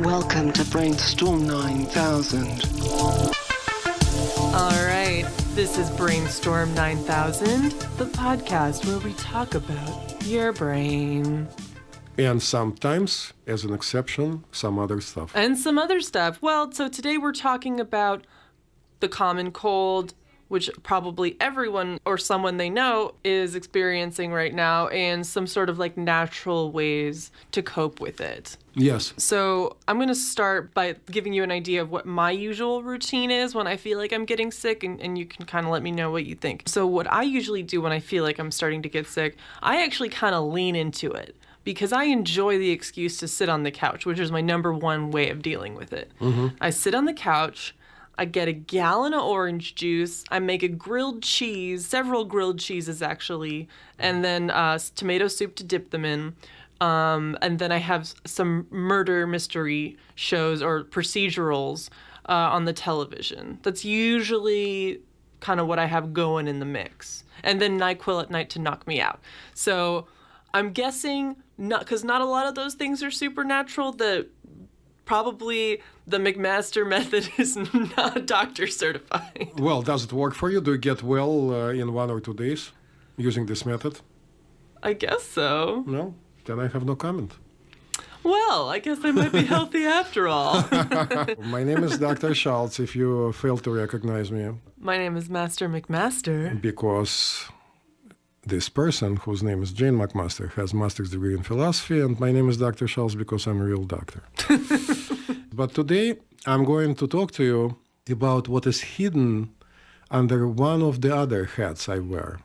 Welcome to Brainstorm 9000. All right, this is Brainstorm 9000, the podcast where we talk about your brain. And sometimes, as an exception, some other stuff. And some other stuff. Well, so today we're talking about the common cold, which probably everyone or someone they know is experiencing right now, and some sort of like natural ways to cope with it. Yes. So I'm going to start by giving you an idea of what my usual routine is when I feel like I'm getting sick, and you can kind of let me know what you think. So what I usually do when I feel like I'm starting to get sick, I actually kind of lean into it because I enjoy the excuse to sit on the couch, which is my number one way of dealing with it. Mm-hmm. I sit on the couch, I get a gallon of orange juice, I make a grilled cheese, several grilled cheeses actually, and then tomato soup to dip them in. And then I have some murder mystery shows or procedurals on the television. That's usually kind of what I have going in the mix. And then NyQuil at night to knock me out. So I'm guessing, because not a lot of those things are supernatural, that probably the McMaster method is not doctor certified. Well, does it work for you? Do you get well in 1 or 2 days using this method? I guess so. No? Then I have no comment. Well, I guess I might be healthy after all. My name is Dr. Schultz, if you fail to recognize me. My name is Master McMaster. Because this person, whose name is Jane McMaster, has master's degree in philosophy, and my name is Dr. Schultz because I'm a real doctor. But today, I'm going to talk to you about what is hidden under one of the other hats I wear.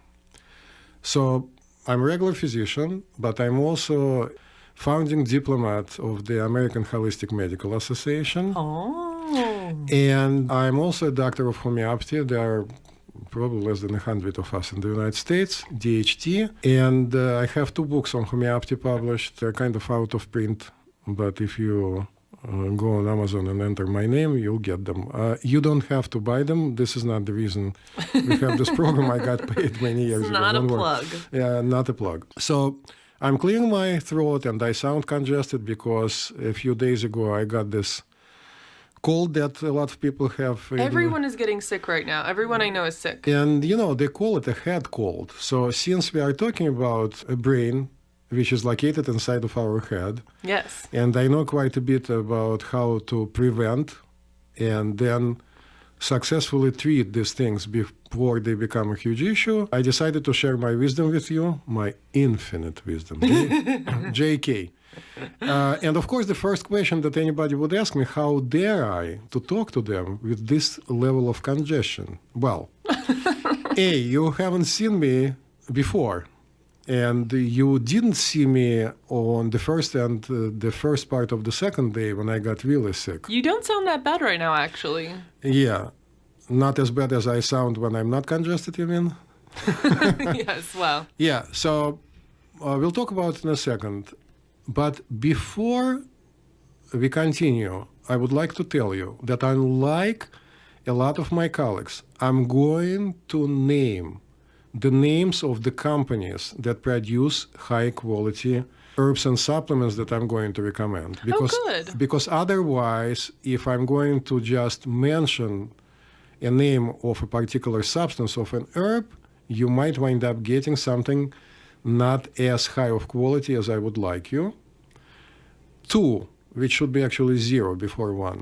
So, I'm a regular physician, but I'm also founding diplomat of the American Holistic Medical Association. Oh. And I'm also a doctor of homeopathy. There are probably less than 100 of us in the United States, DHT. And I have 2 books on homeopathy published. They're kind of out of print, but if you go on Amazon and enter my name, you'll get them. You don't have to buy them. This is not the reason we have this program. I got paid many years ago. Not a plug. Yeah, not a plug. So I'm clearing my throat and I sound congested because a few days ago I got this cold that a lot of people have. Everyone is getting sick right now. Everyone I know is sick. And, you know, they call it a head cold. So since we are talking about a brain, which is located inside of our head. Yes. And I know quite a bit about how to prevent and then successfully treat these things before they become a huge issue. I decided to share my wisdom with you, my infinite wisdom, JK. And of course, the first question that anybody would ask me, how dare I to talk to them with this level of congestion? Well, A, you haven't seen me before. And you didn't see me on the first and the first part of the second day when I got really sick. You don't sound that bad right now, actually. Yeah. Not as bad as I sound when I'm not congested, you mean? Yes, well. Yeah, so we'll talk about it in a second. But before we continue, I would like to tell you that unlike a lot of my colleagues, I'm going to name the names of the companies that produce high-quality herbs and supplements that I'm going to recommend. Good. Because otherwise, if I'm going to just mention a name of a particular substance of an herb, you might wind up getting something not as high of quality as I would like you. 2, which should be actually 0 before 1.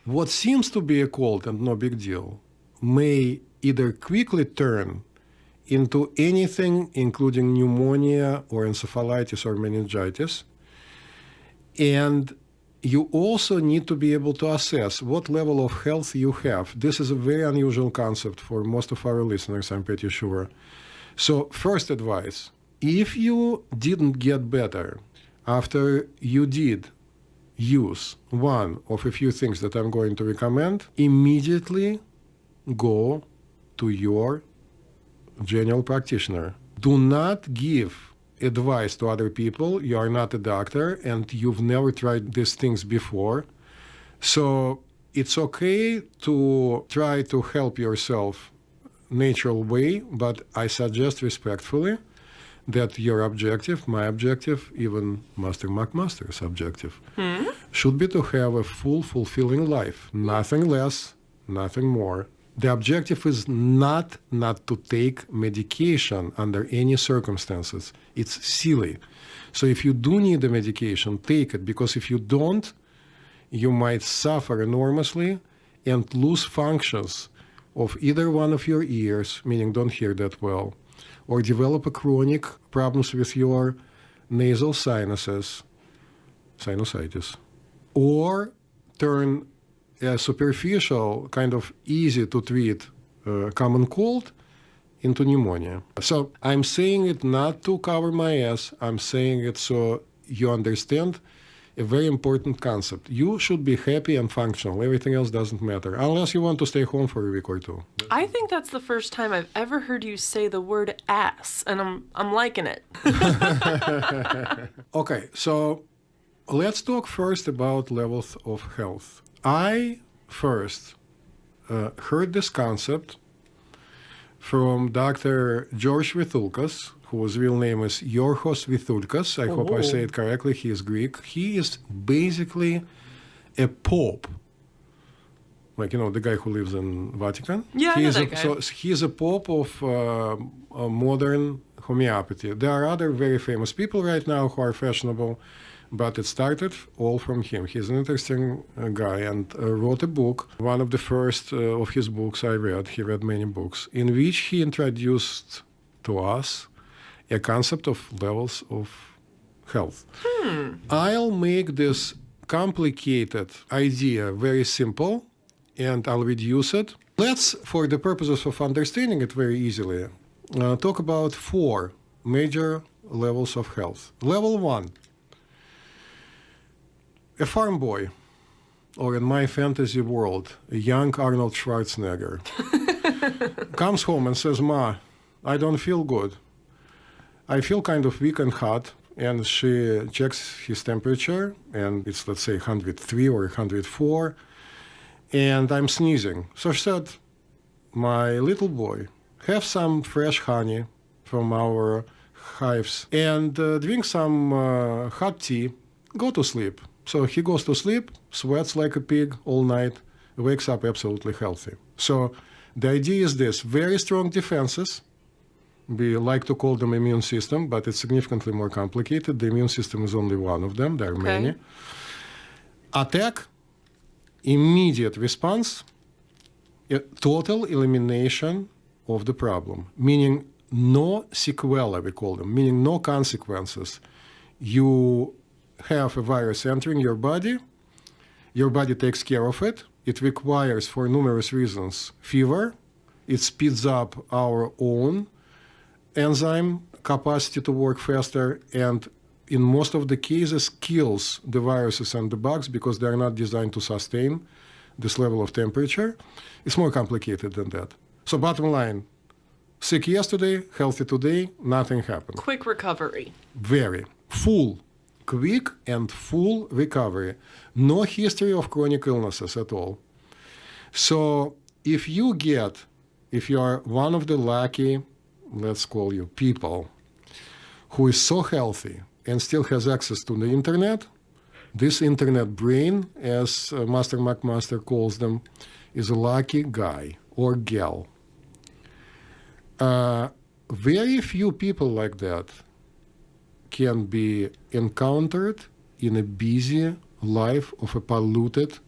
What seems to be a cold and no big deal may either quickly turn into anything, including pneumonia or encephalitis or meningitis. And you also need to be able to assess what level of health you have. This is a very unusual concept for most of our listeners, I'm pretty sure. So first advice, if you didn't get better after you did use one of a few things that I'm going to recommend, immediately go to your general practitioner. Do not give advice to other people. You are not a doctor and you've never tried these things before. So it's okay to try to help yourself natural way, but I suggest respectfully that your objective, my objective, even Master McMaster's objective, should be to have a full, fulfilling life. Nothing less, nothing more. The objective is not to take medication under any circumstances. It's silly. So if you do need the medication, take it, because if you don't, you might suffer enormously and lose functions of either one of your ears, meaning don't hear that well, or develop a chronic problems with your nasal sinuses, sinusitis, or turn a superficial, kind of easy to treat common cold into pneumonia. So I'm saying it not to cover my ass, I'm saying it so you understand a very important concept. You should be happy and functional. Everything else doesn't matter, unless you want to stay home for a week or two. I think that's the first time I've ever heard you say the word ass, and I'm liking it. Okay, so let's talk first about levels of health. I first heard this concept from Dr. George Vithulkas, whose real name is Yorgos Vithulkas. I hope I say it correctly. He is Greek. He is basically a pope. Like, you know, the guy who lives in Vatican. Yeah, I know that guy. So he's a pope of modern homeopathy. There are other very famous people right now who are fashionable, but it started all from him. He's an interesting guy and wrote a book. One of the first of his books I read, he read many books, in which he introduced to us a concept of levels of health. I'll make this complicated idea very simple, and I'll reduce it. Let's, for the purposes of understanding it very easily, talk about 4 major levels of health. Level 1. A farm boy, or in my fantasy world, a young Arnold Schwarzenegger, comes home and says, "Ma, I don't feel good. I feel kind of weak and hot." And she checks his temperature, and it's, let's say, 103 or 104, and I'm sneezing. So she said, "My little boy, have some fresh honey from our hives and drink some hot tea, go to sleep." So he goes to sleep, sweats like a pig all night, wakes up absolutely healthy. So the idea is this: very strong defenses. We like to call them immune system, but it's significantly more complicated. The immune system is only one of them. There are many. Attack, immediate response, total elimination of the problem, meaning no sequelae, we call them, meaning no consequences. You have a virus entering your body takes care of it. It requires, for numerous reasons, fever. It speeds up our own enzyme capacity to work faster, and in most of the cases kills the viruses and the bugs because they're not designed to sustain this level of temperature. It's more complicated than that. So bottom line, sick yesterday, healthy today, nothing happened. Quick recovery. Very. Quick and full recovery. No history of chronic illnesses at all. So if you are one of the lucky, let's call you, people who is so healthy and still has access to the internet, this internet brain, as Master McMaster calls them, is a lucky guy or gal. Very few people like that can be encountered in a busy life of a polluted,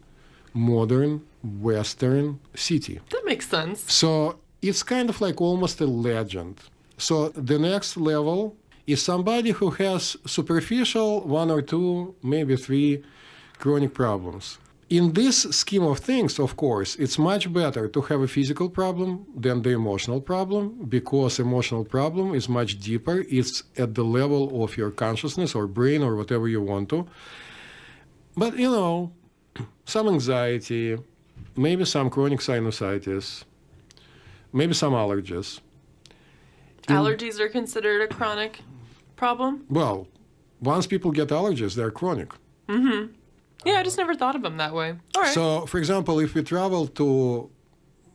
modern, Western city. That makes sense. So it's kind of like almost a legend. So the next level is somebody who has superficial 1 or 2, maybe 3 chronic problems. In this scheme of things, of course, it's much better to have a physical problem than the emotional problem, because emotional problem is much deeper. It's at the level of your consciousness or brain or whatever you want to. But, you know, some anxiety, maybe some chronic sinusitis, maybe some allergies. Allergies are considered a chronic problem? Well, once people get allergies, they're chronic. Mm-hmm. Yeah, I just never thought of them that way. All right. So, for example, if we travel to,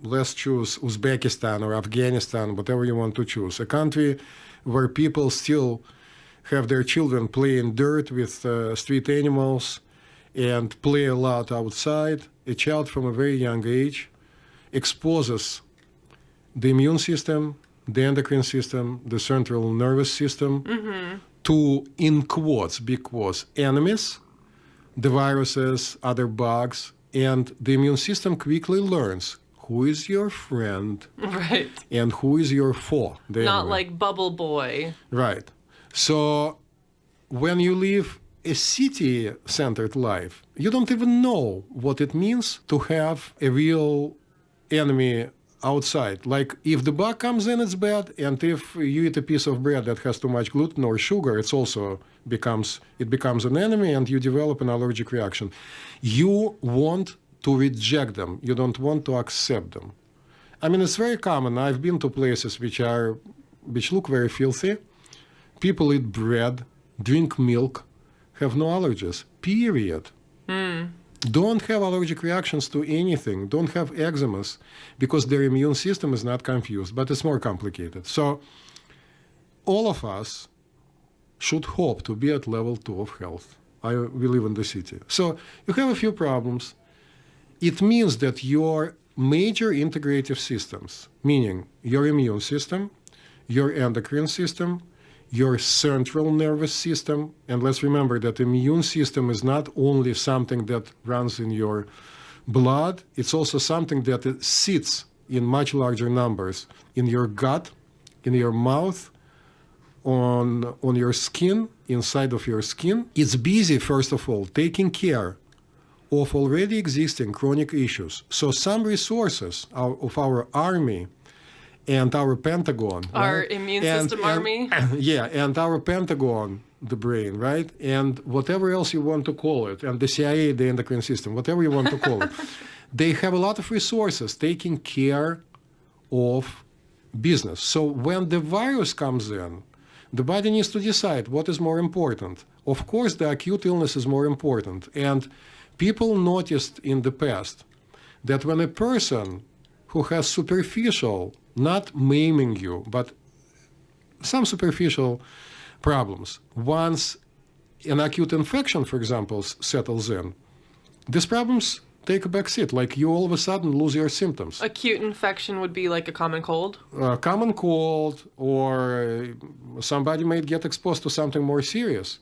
let's choose Uzbekistan or Afghanistan, whatever you want to choose, a country where people still have their children play in dirt with street animals and play a lot outside, a child from a very young age exposes the immune system, the endocrine system, the central nervous system to, in quotes, big quotes, enemies, the viruses, other bugs, and the immune system quickly learns who is your friend Right. and who is your foe. The Not enemy. like Bubble Boy. Right. So when you live a city-centered life, you don't even know what it means to have a real enemy outside. Like if the bug comes in, it's bad, and if you eat a piece of bread that has too much gluten or sugar, it becomes an enemy, and you develop an allergic reaction. You want to reject them. You don't want to accept them. I mean, it's very common. I've been to places which look very filthy. People eat bread, drink milk, have no allergies, period. Don't have allergic reactions to anything, don't have eczemas, because their immune system is not confused, but it's more complicated. So all of us should hope to be at level 2 of health. We live in the city. So you have a few problems. It means that your major integrative systems, meaning your immune system, your endocrine system, your central nervous system, and let's remember that the immune system is not only something that runs in your blood, it's also something that sits in much larger numbers in your gut, in your mouth, on your skin, inside of your skin. It's busy, first of all, taking care of already existing chronic issues. So some resources of our army and our Pentagon. Our right? immune system army. Yeah, and our Pentagon, the brain, right? And whatever else you want to call it, and the CIA, the endocrine system, whatever you want to call it, they have a lot of resources taking care of business. So when the virus comes in, the body needs to decide what is more important. Of course, the acute illness is more important. And people noticed in the past that when a person who has superficial, not maiming you, but some superficial problems, once an acute infection, for example, settles in, these problems take a back seat. Like you all of a sudden lose your symptoms. Acute infection would be like a common cold? Common cold, or somebody might get exposed to something more serious.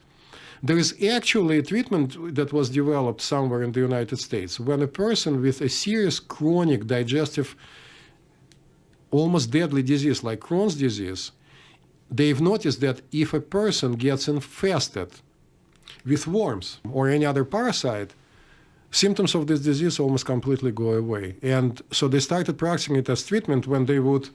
There is actually a treatment that was developed somewhere in the United States when a person with a serious chronic digestive, almost deadly disease like Crohn's disease, they've noticed that if a person gets infested with worms or any other parasite, symptoms of this disease almost completely go away. And so they started practicing it as treatment when they would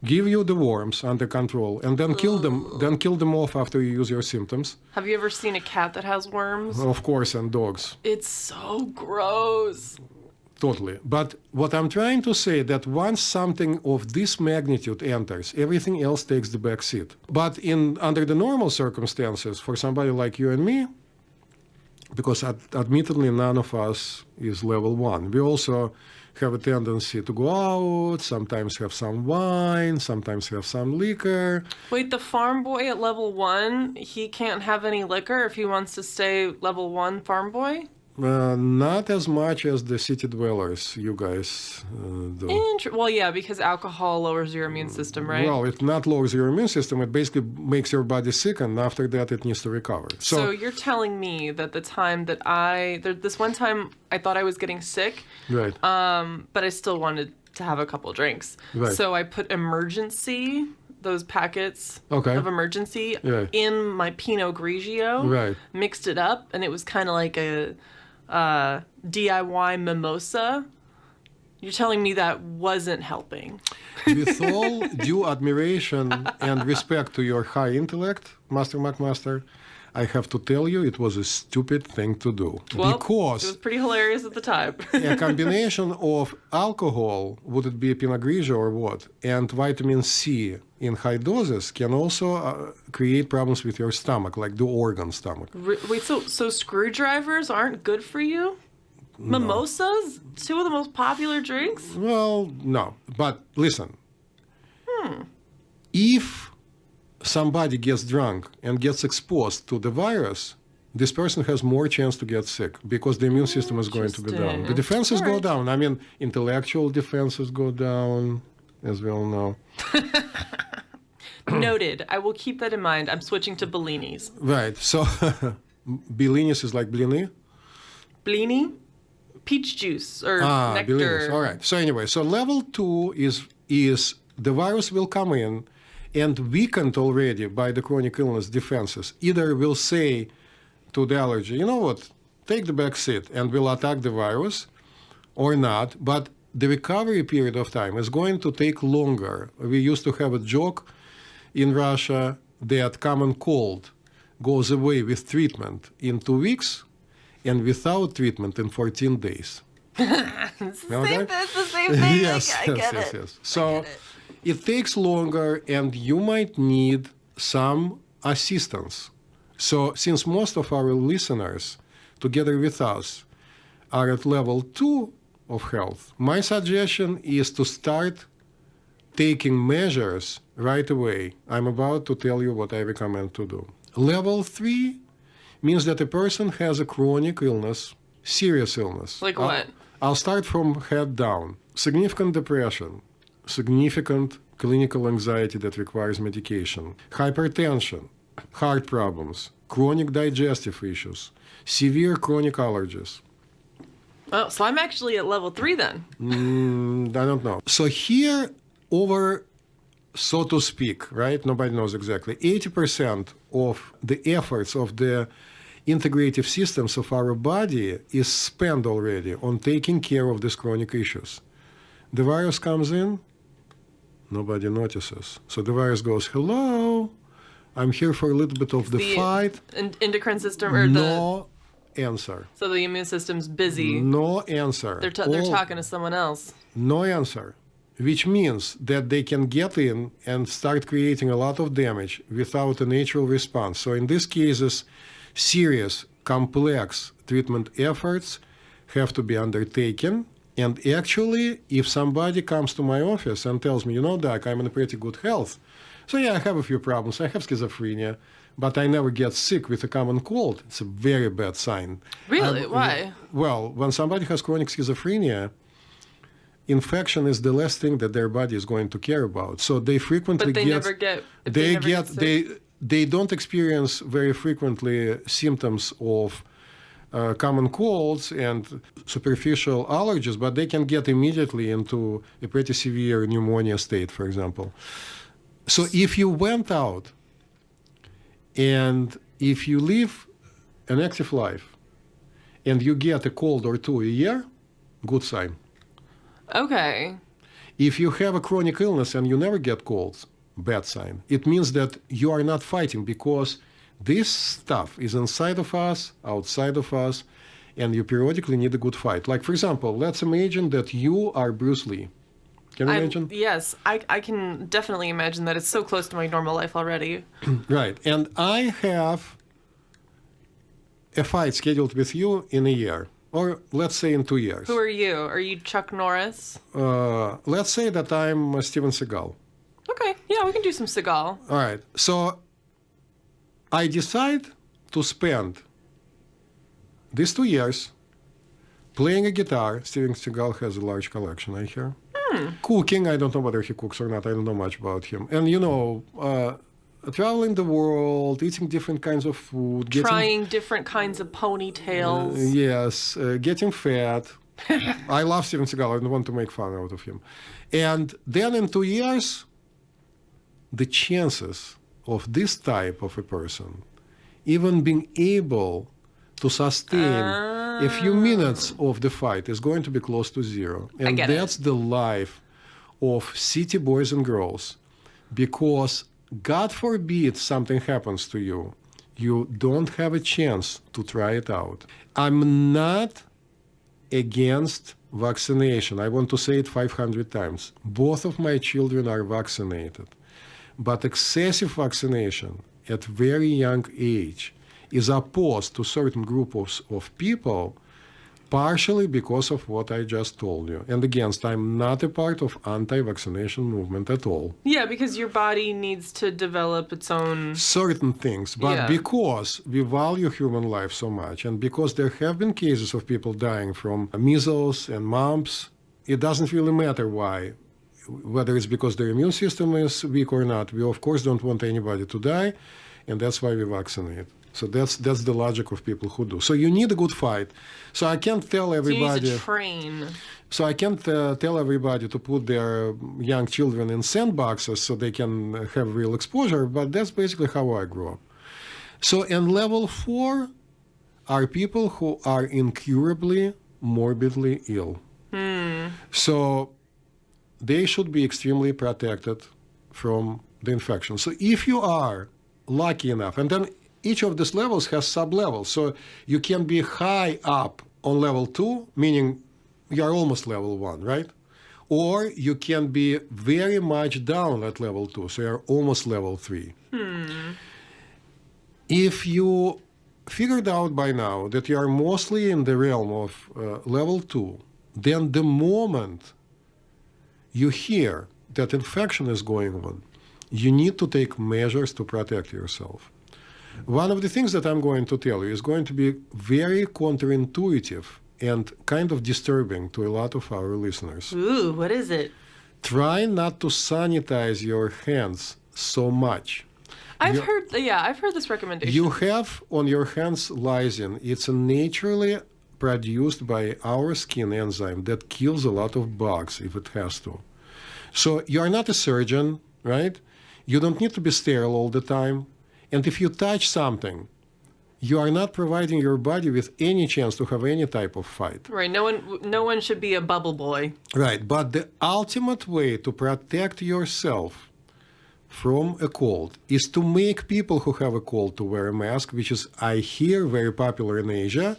give you the worms under control and then kill them off after you use your symptoms. Have you ever seen a cat that has worms? Of course, and dogs. It's so gross. Totally. But what I'm trying to say that once something of this magnitude enters, everything else takes the back seat. But under the normal circumstances, for somebody like you and me, because admittedly none of us is level 1, we also have a tendency to go out, sometimes have some wine, sometimes have some liquor. Wait, the farm boy at level 1, he can't have any liquor if he wants to stay level 1 farm boy? Not as much as the city dwellers, you guys do. Well, yeah, because alcohol lowers your immune system, right? Well, it not lowers your immune system, it basically makes your body sick, and after that it needs to recover. So you're telling me that the time that this one time I thought I was getting sick, right. But I still wanted to have a couple drinks. Right. So I put emergency, those packets Okay. of emergency, Right. in my Pinot Grigio, Right. mixed it up, and it was kind of like a DIY mimosa. You're telling me that wasn't helping. With all due admiration and respect to your high intellect, Master McMaster, I have to tell you it was a stupid thing to do. Well, because it was pretty hilarious at the time. a combination of alcohol, would it be a Pinot Grigio or what, and vitamin C in high doses can also create problems with your stomach, like the organ stomach. Wait, so screwdrivers aren't good for you? Mimosas? 2 of the most popular drinks? Well, no. But listen, if somebody gets drunk and gets exposed to the virus, this person has more chance to get sick because the immune system is going to go down. The defenses go down. I mean, intellectual defenses go down, as we all know. Noted. I will keep that in mind. I'm switching to Bellinis. Right. So, Bellinis is like blini? Blini? Peach juice or nectar. Bellinis. All right. So anyway, so level 2 is the virus will come in and weakened already by the chronic illness defenses. Either will say to the allergy, you know what, take the back seat and will attack the virus or not, but the recovery period of time is going to take longer. We used to have a joke in Russia that common cold goes away with treatment in 2 weeks and without treatment in 14 days. It's the same thing. Yes, I get it. Yes. So it takes longer and you might need some assistance. So since most of our listeners, together with us, are at level 2 of health, my suggestion is to start taking measures right away. I'm about to tell you what I recommend to do. Level 3 means that a person has a chronic illness, serious illness. Like what? I'll start from head down. Significant depression, significant clinical anxiety that requires medication, hypertension, heart problems, chronic digestive issues, severe chronic allergies. Oh, so I'm actually at level 3 then. I don't know. So here, over, so to speak, right? Nobody knows exactly. 80% of the efforts of the integrative systems of our body is spent already on taking care of these chronic issues. The virus comes in, nobody notices. So the virus goes, hello, I'm here for a little bit of the fight. Endocrine system or no answer. So the immune system's busy. No answer. They're talking to someone else. No answer. Which means that they can get in and start creating a lot of damage without a natural response. So in these cases, serious, complex treatment efforts have to be undertaken. And actually, if somebody comes to my office and tells me, you know, Doc, I'm in pretty good health. So yeah, I have a few problems. I have schizophrenia, but I never get sick with a common cold. It's a very bad sign. Really? Why? Well, when somebody has chronic schizophrenia, infection is the last thing that their body is going to care about. So they frequently they don't experience very frequently symptoms of common colds and superficial allergies, but they can get immediately into a pretty severe pneumonia state, for example. So if you went out and if you live an active life and you get a cold or two a year, good sign. Okay. If you have a chronic illness and you never get colds, bad sign. It means that you are not fighting because this stuff is inside of us, outside of us, and you periodically need a good fight. Like, for example, let's imagine that you are Bruce Lee. Can you imagine? Yes, I can definitely imagine that. It's so close to my normal life already. Right. And I have a fight scheduled with you in a year. Or let's say in 2 years. Who are you? Are you Chuck Norris? Let's say that I'm Steven Seagal. Okay, yeah, we can do some Seagal. All right. So I decide to spend these 2 years playing a guitar. Steven Seagal has a large collection, I hear. Cooking, I don't know whether he cooks or not. I don't know much about him. And, you know, traveling the world, eating different kinds of food. Trying different kinds of ponytails. Yes, getting fat. I love Steven Seagal. I don't want to make fun out of him. And then in 2 years, the chances of this type of a person even being able to sustain a few minutes of the fight is going to be close to zero. And that's the life of city boys and girls. Because God forbid something happens to you, you don't have a chance to try it out. I'm not against vaccination. I want to say it 500 times. Both of my children are vaccinated. But excessive vaccination at very young age is opposed to certain groups of people partially because of what I just told you. And again, I'm not a part of anti-vaccination movement at all. Yeah, because your body needs to develop its own... Certain things, but Yeah. because we value human life so much, and because there have been cases of people dying from measles and mumps, it doesn't really matter why. Whether it's because their immune system is weak or not, we of course don't want anybody to die, and that's why we vaccinate. So that's the logic of people who do. So you need a good fight. So I can't tell You everybody. need to train. So I can't tell everybody to put their young children in sandboxes so they can have real exposure, but that's basically how I grew up. So in level 4 are people who are incurably morbidly ill. So they should be extremely protected from the infection. So if you are lucky enough, and then each of these levels has sub-levels. So you can be high up on level 2, meaning you are almost level 1, right? Or you can be very much down at level 2, so you are almost level 3. If you figured out by now that you are mostly in the realm of level 2, then the moment you hear that infection is going on, you need to take measures to protect yourself. One of the things that I'm going to tell you is going to be very counterintuitive and kind of disturbing to a lot of our listeners. Ooh, what is it? Try not to sanitize your hands so much. I've heard this recommendation. You have on your hands lysine. It's a naturally produced by our skin enzyme that kills a lot of bugs if it has to. So you are not a surgeon, right? You don't need to be sterile all the time. And if you touch something, you are not providing your body with any chance to have any type of fight. Right, no one should be a bubble boy. Right, but the ultimate way to protect yourself from a cold is to make people who have a cold to wear a mask, which is, I hear, very popular in Asia.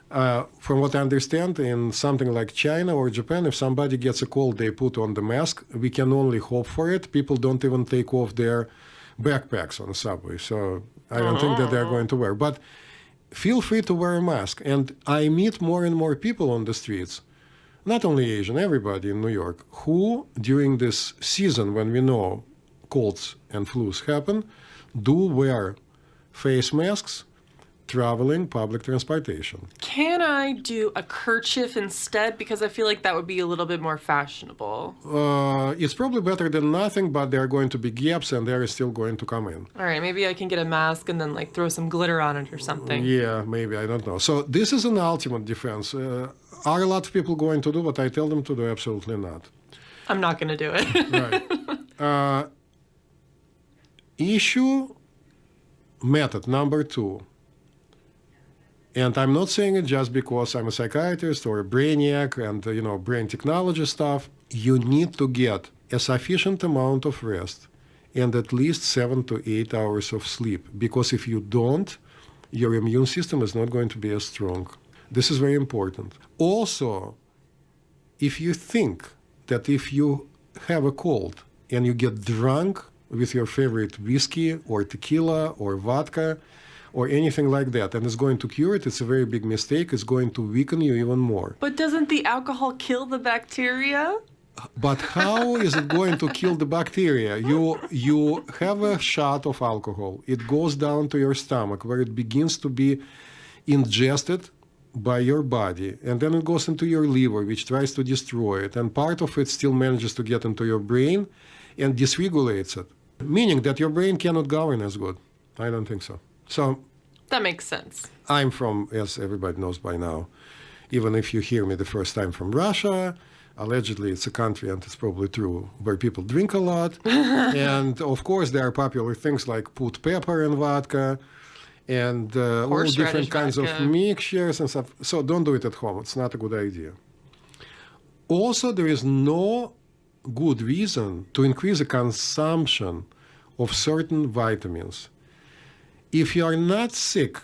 From what I understand, in something like China or Japan, if somebody gets a cold, they put on the mask. We can only hope for it. People don't even take off their backpacks on the subway, so I don't think that they're going to wear. But feel free to wear a mask. And I meet more and more people on the streets, not only Asian, everybody in New York, who during this season when we know colds and flus happen, do wear face masks traveling public transportation. Can I do a kerchief instead? Because I feel like that would be a little bit more fashionable. It's probably better than nothing, but there are going to be gaps and air is still going to come in. All right, maybe I can get a mask and then like throw some glitter on it or something. Yeah, maybe, I don't know. So this is an ultimate defense. Are a lot of people going to do what I tell them to do? Absolutely not. I'm not going to do it. Right. Issue method number 2. And I'm not saying it just because I'm a psychiatrist or a brainiac and, brain technology stuff. You need to get a sufficient amount of rest and at least 7 to 8 hours of sleep. Because if you don't, your immune system is not going to be as strong. This is very important. Also, if you think that if you have a cold and you get drunk with your favorite whiskey or tequila or vodka, or anything like that, and it's going to cure it, it's a very big mistake. It's going to weaken you even more. But doesn't the alcohol kill the bacteria? But how is it going to kill the bacteria? You have a shot of alcohol. It goes down to your stomach where it begins to be ingested by your body. And then it goes into your liver, which tries to destroy it. And part of it still manages to get into your brain and dysregulates it. Meaning that your brain cannot govern as good. I don't think so. So that makes sense. I'm from, as everybody knows by now, even if you hear me the first time, from Russia. Allegedly, it's a country, and it's probably true, where people drink a lot. And, of course, there are popular things like put pepper in vodka and all different kinds of mixtures and stuff. So don't do it at home. It's not a good idea. Also, there is no good reason to increase the consumption of certain vitamins. If you are not sick,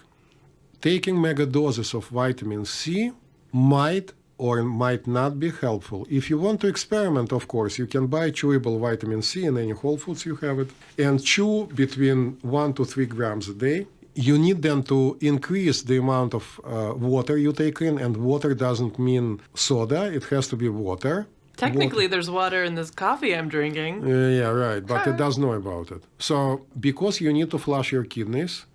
taking mega doses of vitamin C might or might not be helpful. If you want to experiment, of course, you can buy chewable vitamin C in any Whole Foods you have it, and chew between 1 to 3 grams a day. you need then to increase the amount of water you take in, and water doesn't mean soda. It has to be water. Technically, there's water in this coffee I'm drinking. Yeah, right, but it doesn't know about it. So because you need to flush your kidneys,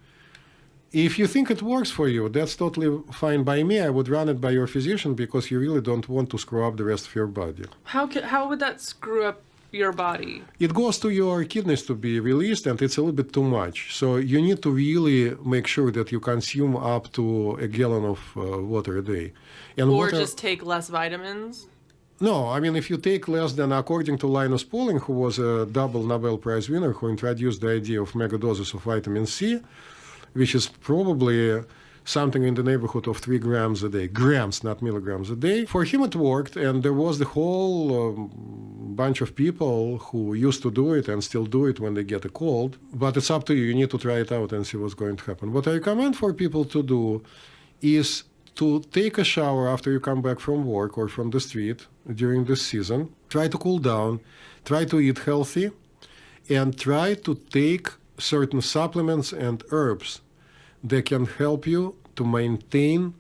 if you think it works for you, that's totally fine by me. I would run it by your physician because you really don't want to screw up the rest of your body. How would that screw up your body? It goes to your kidneys to be released, and it's a little bit too much. So you need to really make sure that you consume up to a gallon of water a day. And Or water, just take less vitamins? No, I mean, if you take less than, according to Linus Pauling, who was a double Nobel Prize winner, who introduced the idea of megadoses of vitamin C, which is probably something in the neighborhood of 3 grams a day. Grams, not milligrams a day. For him it worked, and there was the whole bunch of people who used to do it and still do it when they get a cold. But it's up to you. You need to try it out and see what's going to happen. What I recommend for people to do is to take a shower after you come back from work or from the street during this season. Try to cool down, try to eat healthy, and try to take certain supplements and herbs that can help you to maintain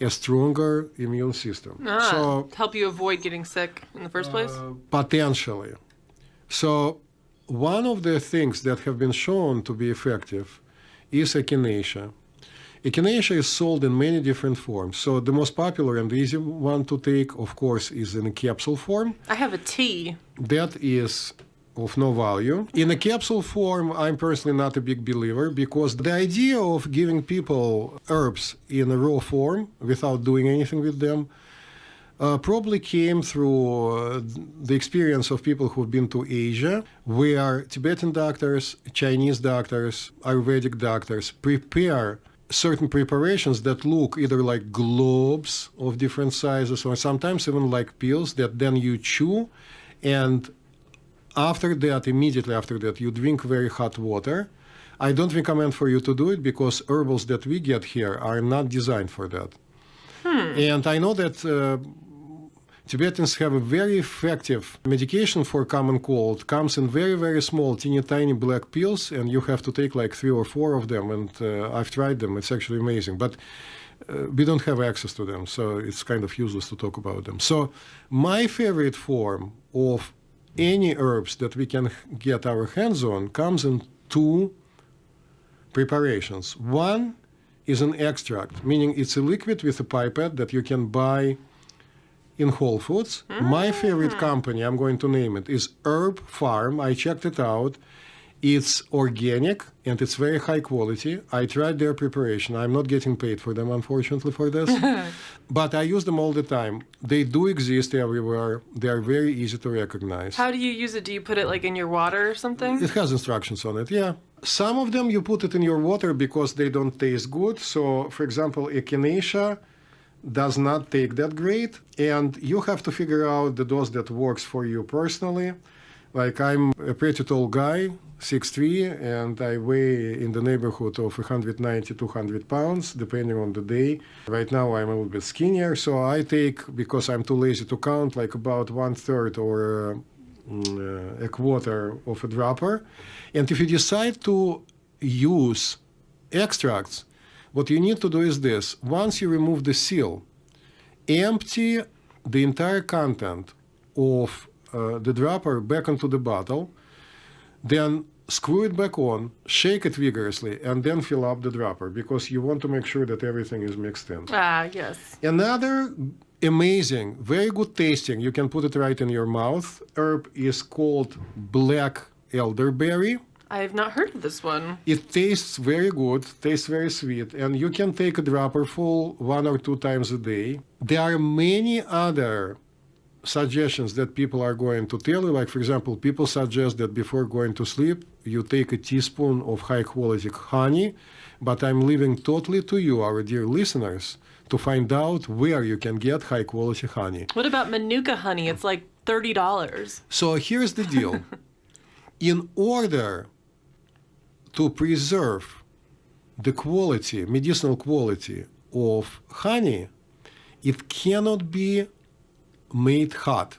a stronger immune system. To help you avoid getting sick in the first place? Potentially. So one of the things that have been shown to be effective is echinacea. Echinacea is sold in many different forms. So the most popular and easy one to take, of course, is in a capsule form. I have a tea. That is of no value. In a capsule form, I'm personally not a big believer because the idea of giving people herbs in a raw form without doing anything with them probably came through the experience of people who've been to Asia, where Tibetan doctors, Chinese doctors, Ayurvedic doctors prepare certain preparations that look either like globes of different sizes or sometimes even like pills that then you chew, and after that, immediately after that, you drink very hot water. I don't recommend for you to do it because herbals that we get here are not designed for that. And I know that Tibetans have a very effective medication for common cold. Comes in very, very small, teeny tiny black pills, and you have to take like 3 or 4 of them. And I've tried them. It's actually amazing. But we don't have access to them, so it's kind of useless to talk about them. So my favorite form of any herbs that we can get our hands on comes in 2 preparations. One is an extract, meaning it's a liquid with a pipette that you can buy in Whole Foods. My favorite company, I'm going to name it, is Herb Farm. I checked it out. It's organic and it's very high quality. I tried their preparation. I'm not getting paid for them, unfortunately, for this. But I use them all the time. They do exist everywhere. They are very easy to recognize. How do you use it? Do you put it like in your water or something? It has instructions on it, yeah. Some of them you put it in your water because they don't taste good. So, for example, echinacea does not take that great. And you have to figure out the dose that works for you personally. Like, I'm a pretty tall guy, 6'3", and I weigh in the neighborhood of 190, 200 pounds, depending on the day. Right now, I'm a little bit skinnier, so I take, because I'm too lazy to count, like about 1/3 or a quarter of a dropper. And if you decide to use extracts, what you need to do is this. Once you remove the seal, empty the entire content of the dropper back into the bottle, then screw it back on, shake it vigorously, and then fill up the dropper because you want to make sure that everything is mixed in. Yes. Another amazing, very good tasting, you can put it right in your mouth, herb is called black elderberry. I have not heard of this one. It tastes very good, tastes very sweet, and you can take a dropper full 1 or 2 times a day. There are many other suggestions that people are going to tell you. Like, for example, people suggest that before going to sleep, you take a teaspoon of high-quality honey, but I'm leaving totally to you, our dear listeners, to find out where you can get high-quality honey. What about Manuka honey? It's like $30. So here's the deal. In order to preserve the quality, medicinal quality of honey, it cannot be made hot.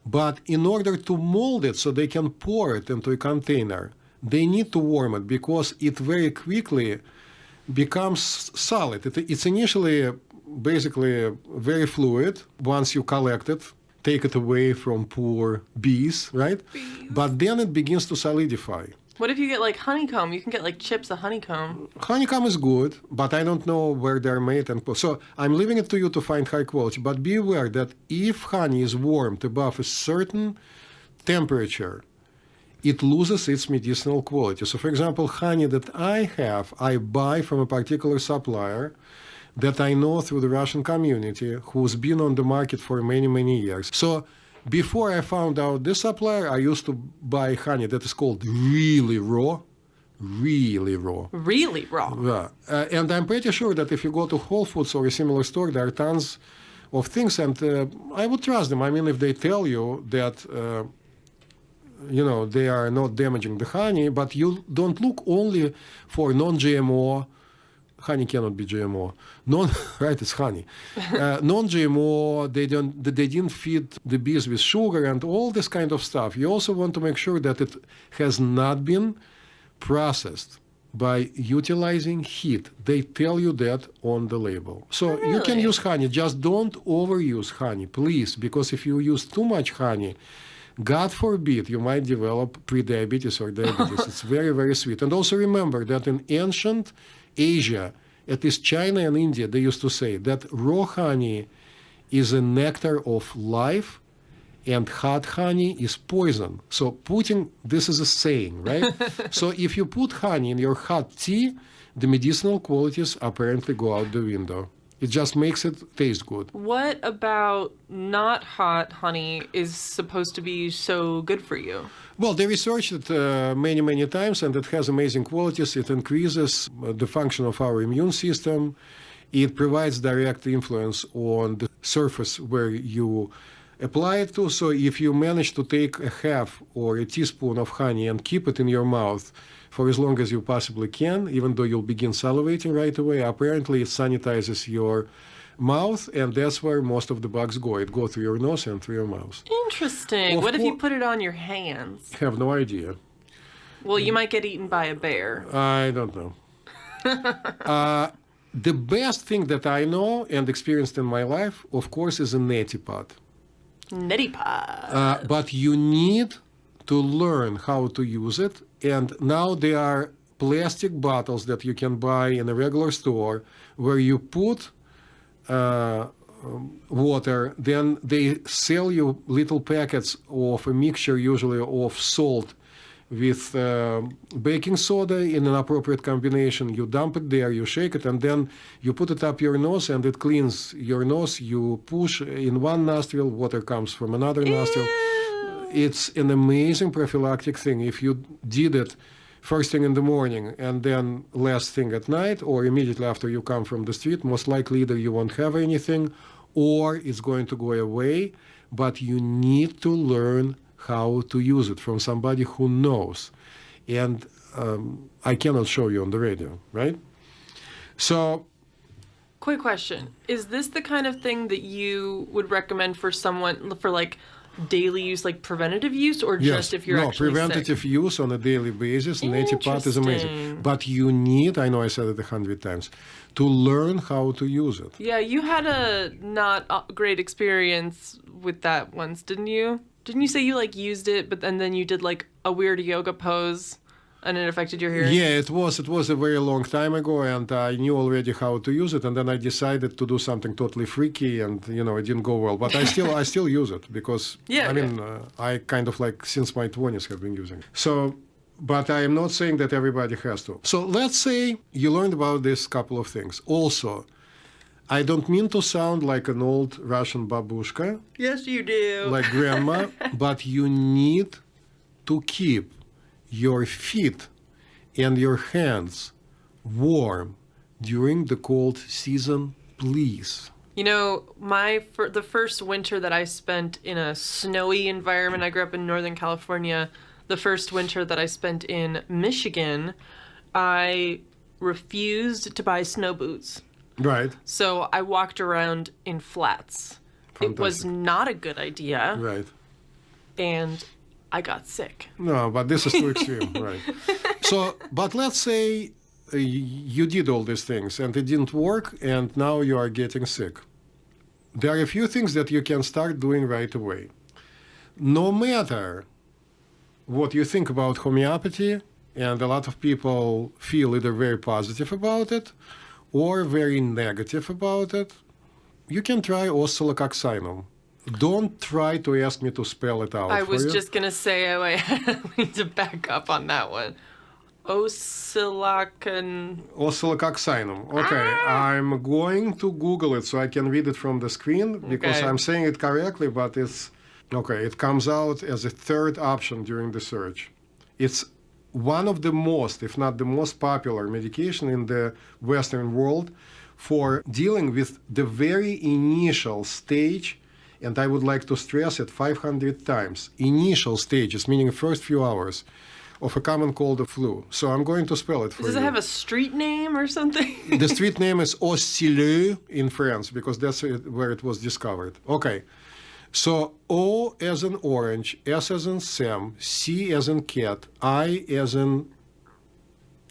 But in order to mold it so they can pour it into a container, they need to warm it because it very quickly becomes solid. It's initially basically very fluid once you collect it, take it away from poor bees, right? But then it begins to solidify. What if you get like honeycomb? You can get like chips of honeycomb. Honeycomb is good, but I don't know where they're made. So I'm leaving it to you to find high quality. But be aware that if honey is warmed above a certain temperature, it loses its medicinal quality. So, for example, honey that I have, I buy from a particular supplier that I know through the Russian community who's been on the market for many, many years. So before I found out this supplier, I used to buy honey that is called really raw. Really raw. Really raw. Yeah. And I'm pretty sure that if you go to Whole Foods or a similar store, there are tons of things, and I would trust them. I mean, if they tell you that, they are not damaging the honey, but you don't look only for non-GMO. Honey cannot be GMO. Right? It's honey. Non-GMO. They didn't feed the bees with sugar and all this kind of stuff. You also want to make sure that it has not been processed by utilizing heat. They tell you that on the label. So you can use honey. Just don't overuse honey, please, because if you use too much honey, God forbid, you might develop pre-diabetes or diabetes. It's very, very sweet. And also remember that in ancient Asia, at least China and India, they used to say that raw honey is a nectar of life and hot honey is poison. So this is a saying, right? So if you put honey in your hot tea, the medicinal qualities apparently go out the window. It just makes it taste good. What about not hot honey is supposed to be so good for you? Well, they researched it many, many times, and it has amazing qualities. It increases the function of our immune system. It provides direct influence on the surface where you apply it to. So if you manage to take a half or a teaspoon of honey and keep it in your mouth for as long as you possibly can, even though you'll begin salivating right away, apparently it sanitizes your mouth, and that's where most of the bugs go. It goes through your nose and through your mouth. Interesting. What if you put it on your hands? I have no idea. Well, you might get eaten by a bear. I don't know. The best thing that I know and experienced in my life, of course, is a neti pot. Neti pot. But you need to learn how to use it. And now there are plastic bottles that you can buy in a regular store where you put water, then they sell you little packets of a mixture, usually of salt with baking soda in an appropriate combination. You dump it there, you shake it, and then you put it up your nose, and it cleans your nose. You push in one nostril, water comes from another nostril. It's an amazing prophylactic thing. If you did it first thing in the morning and then last thing at night, or immediately after you come from the street, most likely either you won't have anything or it's going to go away, but you need to learn how to use it from somebody who knows. And I cannot show you on the radio, right? So, quick question. Is this the kind of thing that you would recommend for someone, for like daily use, like preventative use, or just if you're actually preventative sick? use on a daily basis. Neti pot is amazing. But you need, I know I said it 100 times, to learn how to use it. Yeah, you had a not great experience with that once, didn't you? Didn't you say you like used it, but then you did like a weird yoga pose and it affected your hearing? Yeah, it was a very long time ago, and I knew already how to use it, and then I decided to do something totally freaky, and it didn't go well. But I still use it because I kind of like since my 20s have been using it. So, but I am not saying that everybody has to. So let's say you learned about this couple of things. Also, I don't mean to sound like an old Russian babushka. Yes, you do. Like grandma, but you need to keep your feet and your hands warm during the cold season, please. The first winter that I spent in a snowy environment, I grew up in Northern California. The first winter that I spent in Michigan, I refused to buy snow boots. Right. So I walked around in flats. Fantastic. It was not a good idea. Right. And I got sick. No, but this is too extreme, right? So, but let's say you did all these things and it didn't work, and now you are getting sick. There are a few things that you can start doing right away. No matter what you think about homeopathy, and a lot of people feel either very positive about it or very negative about it, you can try oscillococcinum. Don't try to ask me to spell it out I for was you. just going to say, oh, wait, we need to back up on that one. Oscillococcinum. Okay, I'm going to Google it so I can read it from the screen because Okay. I'm saying it correctly, but it's... Okay, it comes out as a third option during the search. It's one of the most, if not the most popular medication in the Western world for dealing with the very initial stage, and I would like to stress it 500 times, initial stages, meaning the first few hours of a common cold or flu. So I'm going to spell it for Does you. it have a street name or something? The street name is Oscilleux in France because that's where it was discovered. Okay. So O as in orange, S as in Sam, C as in cat, I as in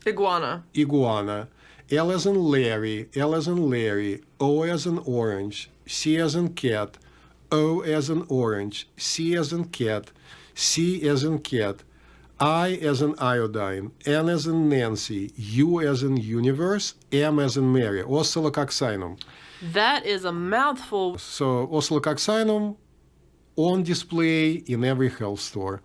Iguana. iguana, L as in Larry, L as in Larry, O as in orange, C as in cat, O as in orange, C as in cat, C as in cat, I as in iodine, N as in Nancy, U as in universe, M as in Mary, oscillococcinum. That is a mouthful. So oscillococcinum on display in every health store.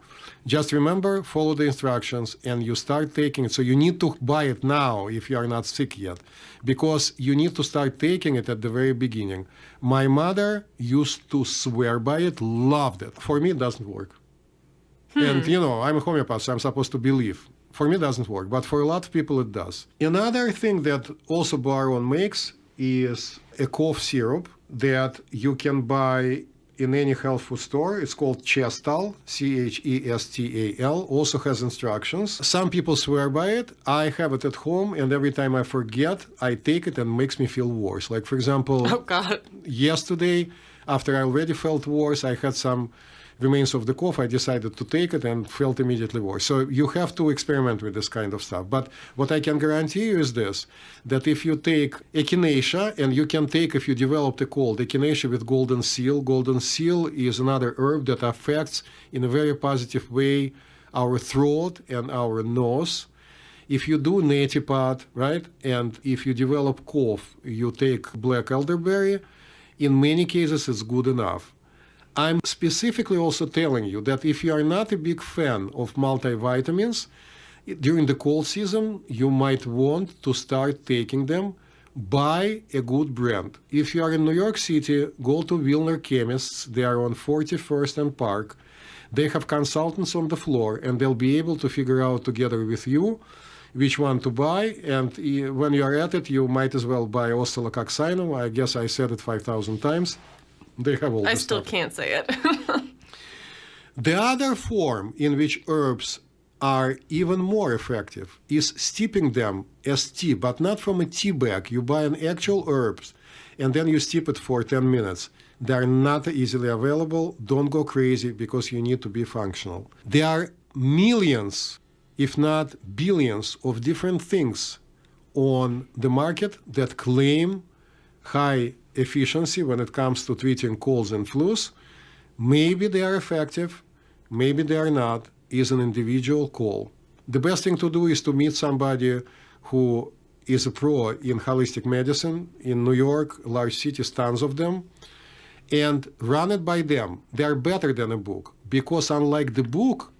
Just remember, follow the instructions, and you start taking it. So you need to buy it now if you are not sick yet, because you need to start taking it at the very beginning. My mother used to swear by it, loved it. For me, it doesn't work. And, I'm a homeopath, so I'm supposed to believe. For me, it doesn't work, but for a lot of people, it does. Another thing that also Baron makes is a cough syrup that you can buy in any health food store. It's called Chestal, Chestal, also has instructions. Some people swear by it. I have it at home, and every time I forget, I take it and it makes me feel worse. Like, for example, Oh, God. yesterday, after I already felt worse, I had some remains of the cough, I decided to take it and felt immediately worse. So you have to experiment with this kind of stuff. But what I can guarantee you is this, that if you take echinacea, and you can take, if you developed a cold, echinacea with golden seal. Golden seal is another herb that affects in a very positive way our throat and our nose. If you do neti pot, right, and if you develop cough, you take black elderberry, in many cases it's good enough. I'm specifically also telling you that if you are not a big fan of multivitamins, during the cold season, you might want to start taking them. Buy a good brand. If you are in New York City, go to Wilner Chemists. They are on 41st and Park. They have consultants on the floor, and they'll be able to figure out together with you which one to buy. And when you are at it, you might as well buy oscillococcinum. I guess I said it 5,000 times. They have all I this still stuff. can't say it. The other form in which herbs are even more effective is steeping them as tea, but not from a tea bag. You buy an actual herbs, and then you steep it for 10 minutes. They are not easily available. Don't go crazy because you need to be functional. There are millions, if not billions, of different things on the market that claim high efficiency when it comes to treating colds and flus. Maybe they are effective, maybe they are not, is an individual call. The best thing to do is to meet somebody who is a pro in holistic medicine. In New York, large cities, tons of them, and run it by them. They are better than a book because unlike the book,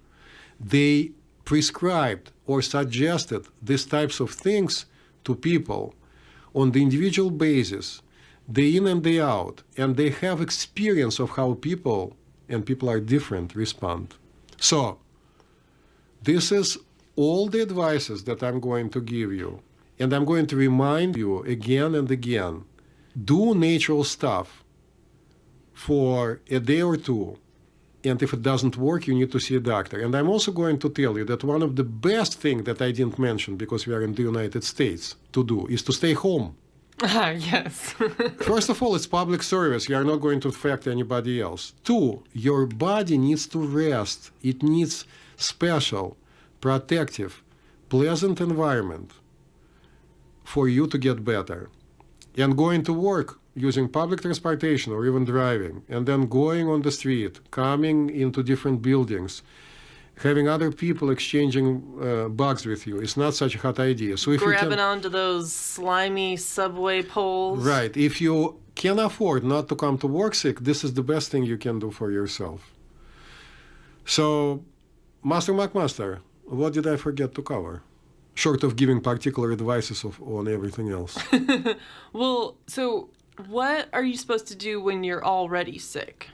they prescribed or suggested these types of things to people on the individual basis, day in and day out, and they have experience of how people, and people are different, respond. So, this is all the advices that I'm going to give you, and I'm going to remind you again and again, do natural stuff for a day or two, and if it doesn't work, you need to see a doctor. And I'm also going to tell you that one of the best things that I didn't mention, because we are in the United States, to do, is to stay home. Ah, yes. First of all, it's public service. You are not going to affect anybody else. Two, your body needs to rest. It needs special, protective, pleasant environment. for you to get better. And going to work using public transportation or even driving, and then going on the street, coming into different buildings, having other people exchanging bugs with you is not such a hot idea. So if Grabbing you can, onto those slimy subway poles. right, if you can afford not to come to work sick, this is the best thing you can do for yourself. So, Master McMaster, what did I forget to cover? Short of giving particular advices on everything else. Well, so what are you supposed to do when you're already sick?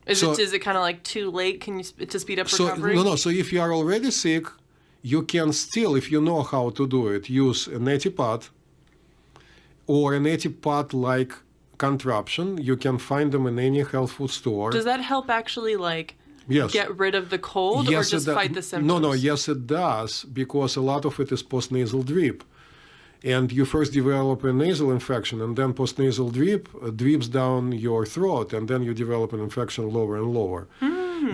Is it kind of like too late? Can you to speed up recovery? No. So if you are already sick, you can still, if you know how to do it, use an neti pot or an neti pot-like contraption. You can find them in any health food store. Does that help actually Yes. get rid of the cold or just fight the symptoms? No, yes, it does, because a lot of it is postnasal drip. And you first develop a nasal infection, and then postnasal drip drips down your throat, and then you develop an infection lower and lower.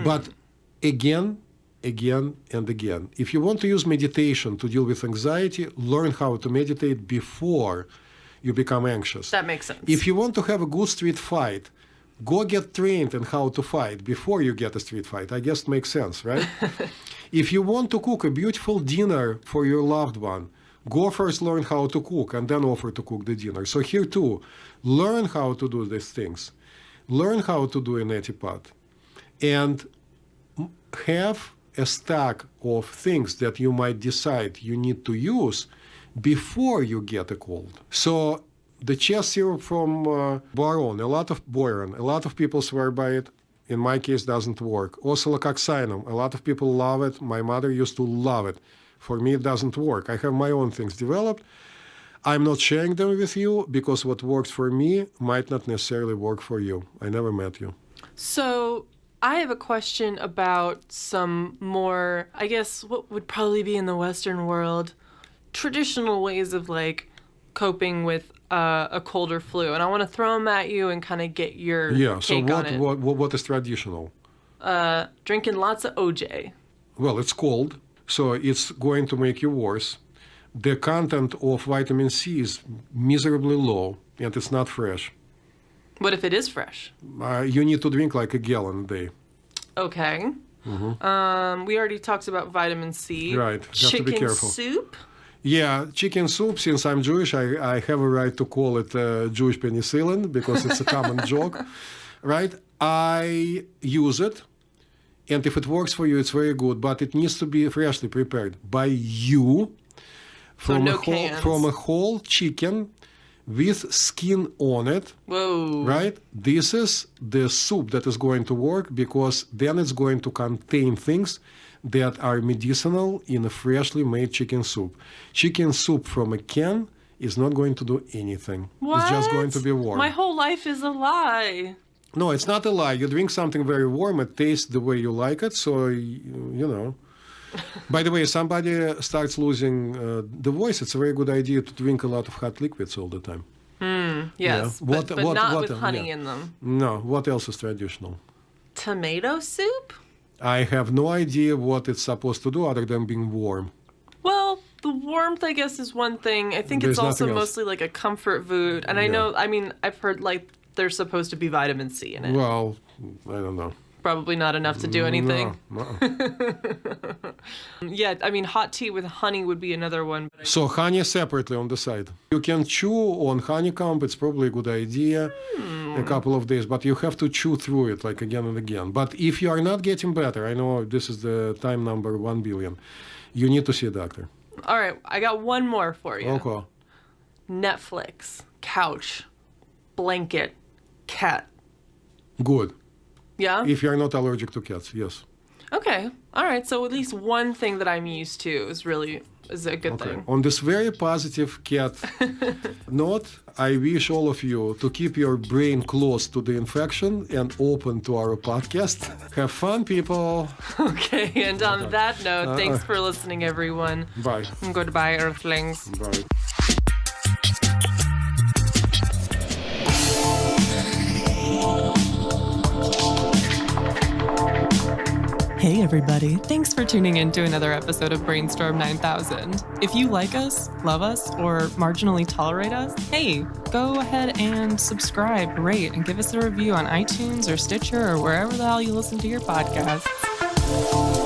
But again, and again, if you want to use meditation to deal with anxiety, learn how to meditate before you become anxious. That makes sense. If you want to have a good street fight, go get trained in how to fight before you get a street fight. I guess it makes sense, right? If you want to cook a beautiful dinner for your loved one, go first learn how to cook and then offer to cook the dinner. So here too, learn how to do these things. Learn how to do an neti pot. And have a stack of things that you might decide you need to use before you get a cold. So the chest syrup from boron, a lot of people swear by it. In my case, doesn't work. Oscillococcinum, a lot of people love it. My mother used to love it. For me, it doesn't work. I have my own things developed. I'm not sharing them with you because what works for me might not necessarily work for you. I never met you. So I have a question about some more, I guess, what would probably be in the Western world, traditional ways of coping with a cold or flu. And I want to throw them at you and kind of get your take on it. What is traditional? Drinking lots of OJ. Well, it's cold, so it's going to make you worse. The content of vitamin C is miserably low, and it's not fresh. What if it is fresh? You need to drink like a gallon a day. Okay. Mm-hmm. We already talked about vitamin C. Right. You have to be careful. Chicken soup? Yeah, chicken soup, since I'm Jewish, I have a right to call it Jewish penicillin because it's a common joke, right? I use it, and if it works for you, it's very good, but it needs to be freshly prepared by you from a whole chicken with skin on it. Whoa. Right? This is the soup that is going to work because then it's going to contain things that are medicinal in a freshly made chicken soup. Chicken soup from a can is not going to do anything. What? It's just going to be warm. My whole life is a lie. No, it's not a lie. You drink something very warm, it tastes the way you like it, so, you know. By the way, somebody starts losing the voice, it's a very good idea to drink a lot of hot liquids all the time. Yes, yeah. but not with honey in them. No, what else is traditional? Tomato soup? I have no idea what it's supposed to do other than being warm. Well, the warmth, I guess, is one thing. I think There's it's also nothing else. mostly like a comfort food. And I know, I've heard there's supposed to be vitamin C in it. Well, I don't know. Probably not enough to do anything. No. Yeah, hot tea with honey would be another one. But So honey separately on the side. You can chew on honeycomb. It's probably a good idea a couple of days, but you have to chew through it again and again. But if you are not getting better, I know this is the time number 1 billion, you need to see a doctor. All right, I got one more for you. Okay. Netflix, couch, blanket, cat. Good. Yeah? If you are not allergic to cats, yes. Okay. All right. So at least one thing that I'm used to is a good thing. On this very positive cat note, I wish all of you to keep your brain close to the infection and open to our podcast. Have fun, people. Okay. And on that note, thanks for listening, everyone. Bye. And goodbye, Earthlings. Bye. Hey everybody. Thanks for tuning in to another episode of Brainstorm 9000. If you like us, love us, or marginally tolerate us, hey, go ahead and subscribe, rate, and give us a review on iTunes or Stitcher or wherever the hell you listen to your podcasts.